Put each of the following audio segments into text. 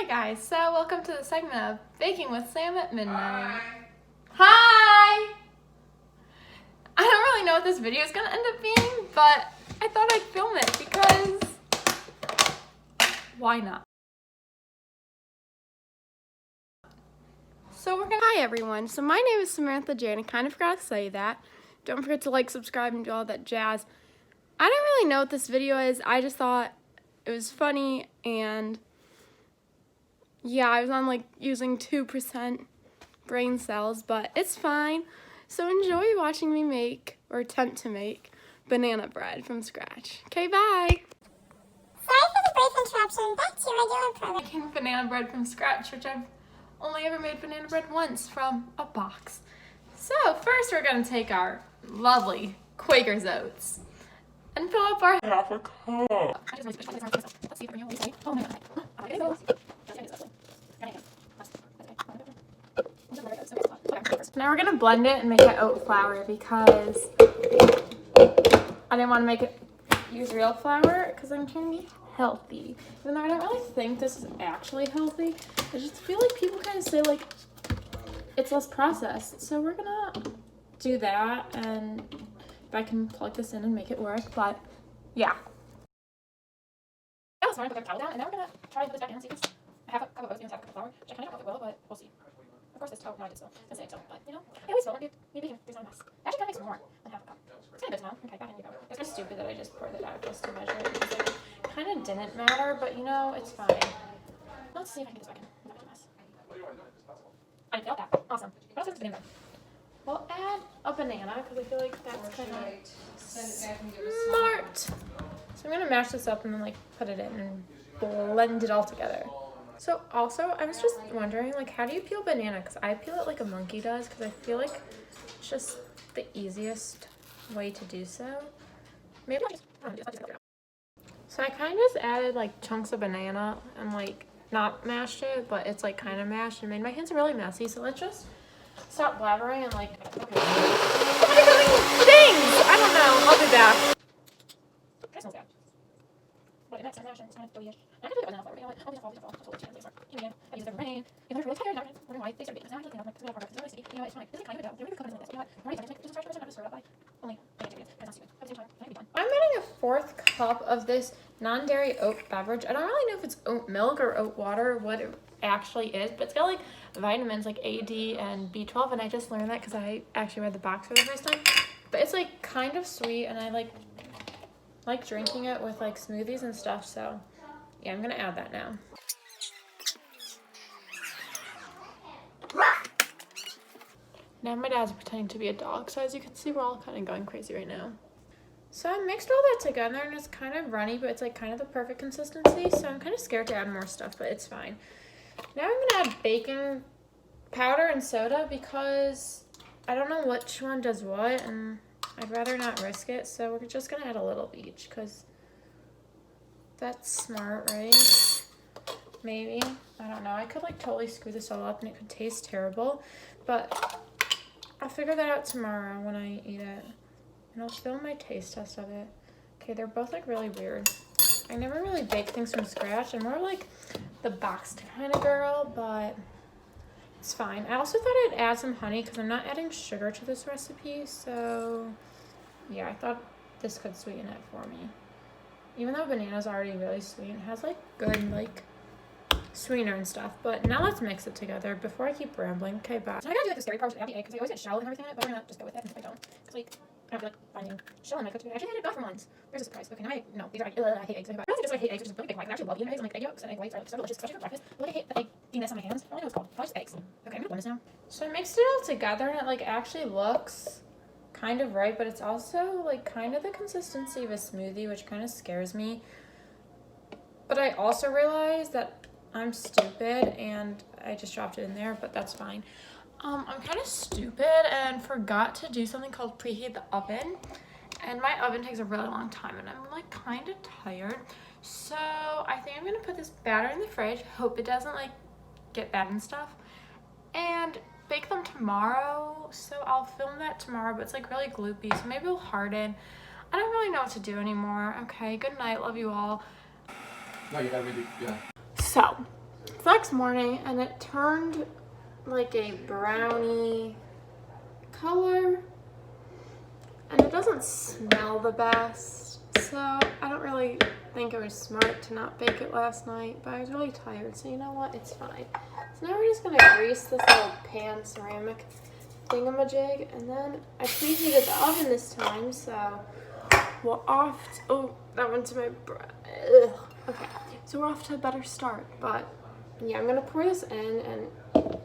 guys, so welcome to the segment of Baking with Sam at Midnight. Hi! I don't really know what this video is going to end up being, but I thought I'd film it because why not? Hi everyone, so my name is Samantha Jane. I kind of forgot to say that. Don't forget to like, subscribe, and do all that jazz. I don't really know what this video is. I just thought it was funny, and yeah, I was on like using 2% brain cells, but it's fine. So enjoy watching me make, or attempt to make, banana bread from scratch. Okay, bye! Sorry for the brief interruption. Back to your regular program. Making banana bread from scratch, which I've only ever made banana bread once from a box. So first we're going to take our lovely Quaker's Oats and fill up our half a cup. Now we're going to blend it and make it oat flour because I didn't want to make it use real flour because I'm trying to be healthy. Even though I don't really think this is actually healthy, I just feel like people kind of say like it's less processed. So we're gonna do that, and if I can plug this in and make it work, but yeah. I was going to put the towel down, and now we're gonna try to put this back in and see if I have a cup of oats and a cup of flour, which I kind of don't know if it will, but we'll see. Of course, it's no, I did still. I say it still, but you know, I always feel like maybe there's not a mess. It actually kind of makes more than half a cup. It's kind of good now. Okay, back in you go. It's kind of stupid that I just poured it out just to measure it because it kind of didn't matter, but you know, it's fine. Let's see if I can get this back in. Not a mess. I didn't feel that. Awesome. What else is banana? We'll add a banana because I feel like that's kind of smart. So I'm gonna mash this up and then like put it in and blend it all together. So also, I was just wondering, like, how do you peel banana? Because I peel it like a monkey does because I feel like it's just the easiest way to do so. Maybe I'll just so I kind of just added like chunks of banana and like not mashed it, but it's like kind of mashed and made my hands really messy. So let's just stop blabbering and like, okay. Things! I don't know. I'll be back. That smells bad. But next time, I'm just going to do it. I can do it with flour, but you know what? I'll just fall. I'll totally change it. You know, I use it every rain. If they're really tired, I'm wondering why they started baking. Now I can clean up because we have our breakfast. You know, it's fine. This is kind of a dough. They're really cooking like this. You know what? We're already just start to not up by only ingredients. That's not stupid. At the same time, can I be done? I'm adding a 4th cup of this non-dairy oat beverage. I don't really know if it's oat milk or oat water, what it actually is, but it's got like vitamins like A, D, and B12, and I just learned that because I actually read the box for the first time. But it's like kind of sweet, and I like drinking it with like smoothies and stuff, so yeah, I'm gonna add that now. Now my dad's pretending to be a dog, so as you can see, we're all kind of going crazy right now. So I mixed all that together, and it's kind of runny, but it's like kind of the perfect consistency, so I'm kind of scared to add more stuff, but it's fine. Now I'm gonna add baking powder and soda because I don't know which one does what, and I'd rather not risk it, so we're just gonna add a little of each because that's smart, right? Maybe. I don't know. I could like totally screw this all up and it could taste terrible, but I'll figure that out tomorrow when I eat it. And I'll film my taste test of it. Okay, they're both like really weird. I never really bake things from scratch. I'm more like the boxed kind of girl, but it's fine. I also thought I'd add some honey because I'm not adding sugar to this recipe, so yeah, I thought this could sweeten it for me. Even though banana's already really sweet, it has like good like sweetener and stuff. But now let's mix it together before I keep rambling. Okay, bye. So I gotta do like the scary part with the egg because I always get shell and everything in it, but we're gonna just go with it if I don't. Because like I have to like finding shell in my cookie. I actually had it not for once. There's a surprise. Okay, now I these are I hate eggs. I honestly just like hate eggs, which is really big. I actually love eating eggs and like egg yolks and egg whites are like so delicious, especially for breakfast. But like I hate the egginess on my hands. I don't know what it's called. Probably just eggs. Okay, I'm gonna blend this now. So I mixed it all together and it like actually looks kind of right, but it's also like kind of the consistency of a smoothie, which kind of scares me. But I also realized that I'm stupid and I just dropped it in there, but that's fine. I'm kind of stupid and forgot to do something called preheat the oven, and my oven takes a really long time and I'm like kind of tired, so I think I'm gonna put this batter in the fridge, hope it doesn't like get bad and stuff, and bake them tomorrow. So I'll film that tomorrow, but it's like really gloopy, so maybe it'll harden. I don't really know what to do anymore. Okay, good night, love you all. No, you gotta read it, yeah. So next morning and it turned like a brownie color and it doesn't smell the best, so I don't really think it was smart to not bake it last night, but I was really tired, so you know what, it's fine. So now we're just gonna grease this little pan ceramic thingamajig, and then I preheated the oven this time, so we're off to, oh, that went to my bread. Ugh. Okay, so we're off to a better start, but yeah, I'm gonna pour this in and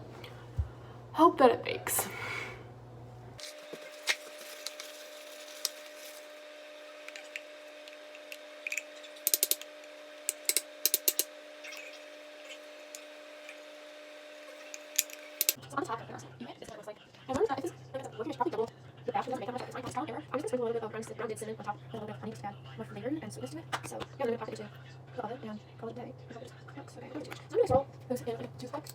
hope that it bakes. On the top of it, this was like, I learned that if this looking is probably double the batch, doesn't make that much difference. It's trial and error. I'm just gonna sprinkle a little bit of grounded cinnamon on top, and a little bit of honey to add more flavor and sweetness to it. So yeah, I'm gonna pop it into the oven and call it a day. Okay, so I'm gonna roll those in like toothpicks.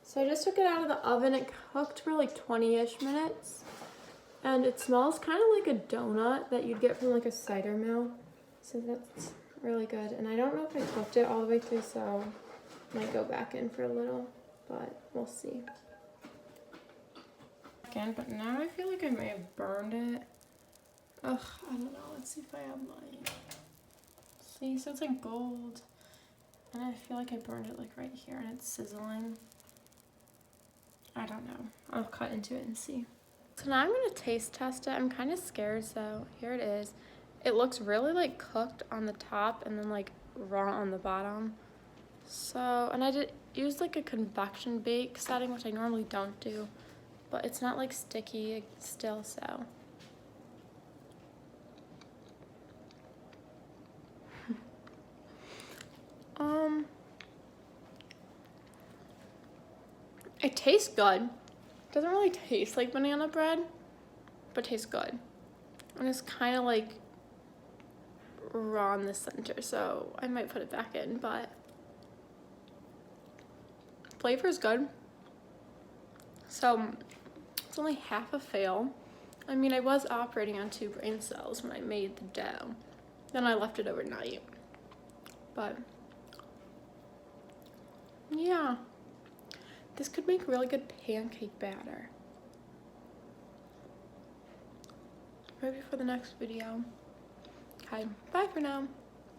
So I just took it out of the oven. It cooked for like 20-ish minutes. And it smells kind of like a donut that you'd get from like a cider mill. So that's really good. And I don't know if I cooked it all the way through, so I might go back in for a little, but we'll see. Again, but now I feel like I may have burned it. Ugh, I don't know. Let's see if I have light. See, so it's like gold. And I feel like I burned it like right here and it's sizzling. I don't know. I'll cut into it and see. So now I'm gonna taste test it. I'm kind of scared, so here it is. It looks really like cooked on the top and then like raw on the bottom. So, and I did use like a convection bake setting, which I normally don't do, but it's not like sticky still, so. It tastes good. Doesn't really taste like banana bread, but tastes good. And it's kind of like raw in the center, so I might put it back in, but flavor is good. So it's only half a fail. I mean, I was operating on 2 brain cells when I made the dough. Then I left it overnight. But yeah. This could make really good pancake batter. Maybe for the next video. Okay, bye for now.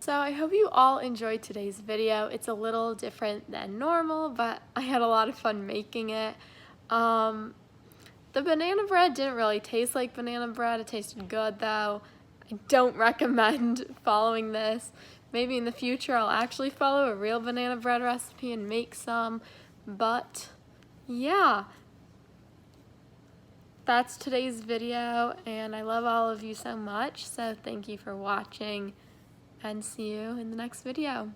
So I hope you all enjoyed today's video. It's a little different than normal, but I had a lot of fun making it. The banana bread didn't really taste like banana bread. It tasted good though. I don't recommend following this. Maybe in the future I'll actually follow a real banana bread recipe and make some. But yeah, that's today's video, and I love all of you so much, so thank you for watching, and see you in the next video.